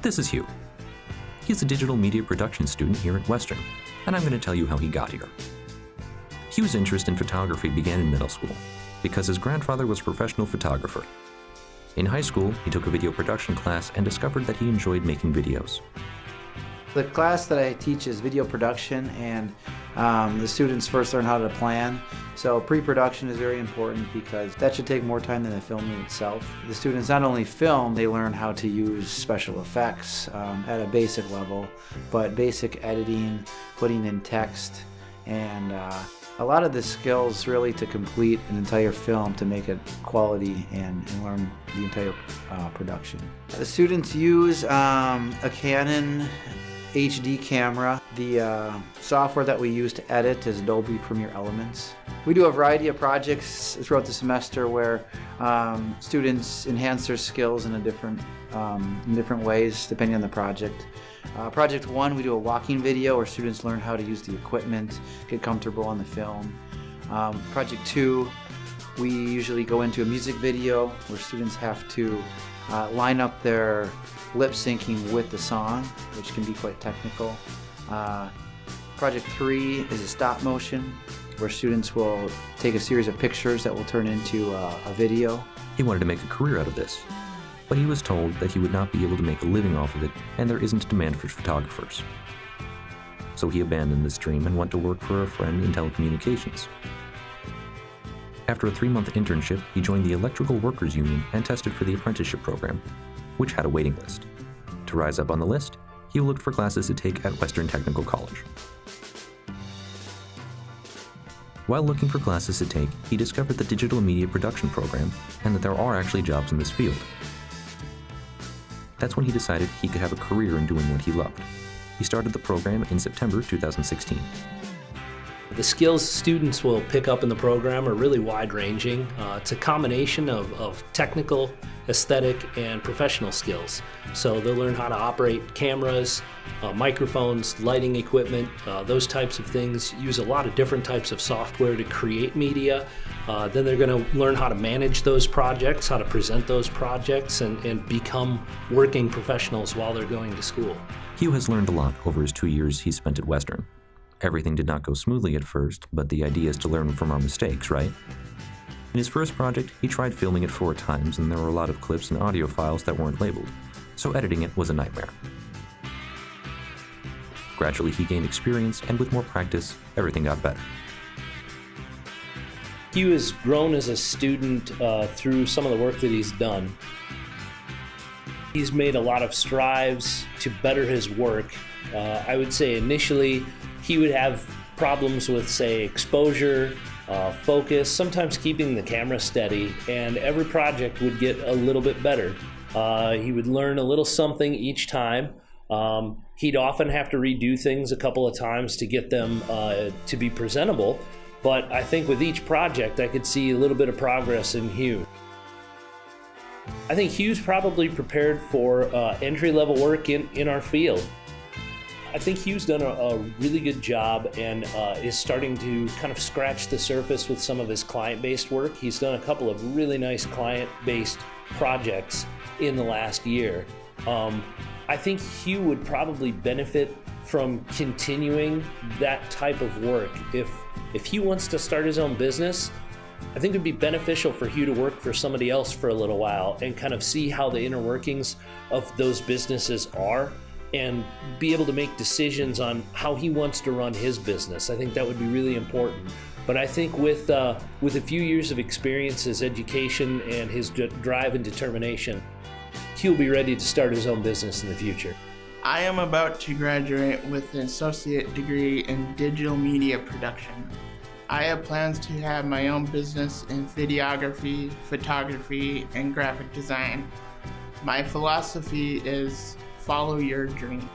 This is Hugh. He's a digital media production student here at Western, and I'm going to tell you how he got here. Hugh's interest in photography began in middle school because his grandfather was a professional photographer. In high school, he took a video production class and discovered that he enjoyed making videos. The class that I teach is video production, and the students first learn how to plan. So pre-production is very important because that should take more time than the filming itself. The students not only film, they learn how to use special effects at a basic level, but basic editing, putting in text, and a lot of the skills really to complete an entire film to make it quality and learn the entire production. The students use a Canon HD camera. The software that we use to edit is Adobe Premiere Elements. We do a variety of projects throughout the semester where students enhance their skills in different ways depending on the project. Project 1, we do a walking video where students learn how to use the equipment, get comfortable on the film. Project 2, we usually go into a music video where students have to line up their lip syncing with the song, which can be quite technical. Project 3 is a stop motion where students will take a series of pictures that will turn into a video. He wanted to make a career out of this, but he was told that he would not be able to make a living off of it, and there isn't a demand for photographers. So he abandoned this dream and went to work for a friend in telecommunications. After a 3-month internship, he joined the Electrical Workers Union and tested for the apprenticeship program, which had a waiting list. To rise up on the list, he looked for classes to take at Western Technical College. While looking for classes to take, he discovered the digital media production program and that there are actually jobs in this field. That's when he decided he could have a career in doing what he loved. He started the program in September 2016. The skills students will pick up in the program are really wide-ranging. It's a combination of technical, aesthetic, and professional skills. So they'll learn how to operate cameras, microphones, lighting equipment, those types of things. Use a lot of different types of software to create media. Then they're going to learn how to manage those projects, how to present those projects, and become working professionals while they're going to school. Hugh has learned a lot over his 2 years he spent at Western. Everything did not go smoothly at first, but the idea is to learn from our mistakes, right? In his first project, he tried filming it 4 times, and there were a lot of clips and audio files that weren't labeled, so editing it was a nightmare. Gradually, he gained experience, and with more practice, everything got better. Hugh has grown as a student through some of the work that he's done. He's made a lot of strives to better his work. I would say initially, he would have problems with, say, exposure, focus, sometimes keeping the camera steady, and every project would get a little bit better. He would learn a little something each time. He'd often have to redo things a couple of times to get them to be presentable, but I think with each project I could see a little bit of progress in Hugh. I think Hugh's probably prepared for entry-level work in our field. I think Hugh's done a really good job and is starting to kind of scratch the surface with some of his client-based work. He's done a couple of really nice client-based projects in the last year. I think Hugh would probably benefit from continuing that type of work. If Hugh wants to start his own business, I think it would be beneficial for Hugh to work for somebody else for a little while and kind of see how the inner workings of those businesses are, and be able to make decisions on how he wants to run his business. I think that would be really important. But I think with a few years of experience, his education, and his drive and determination, he'll be ready to start his own business in the future. I am about to graduate with an associate degree in digital media production. I have plans to have my own business in videography, photography, and graphic design. My philosophy is follow your dream.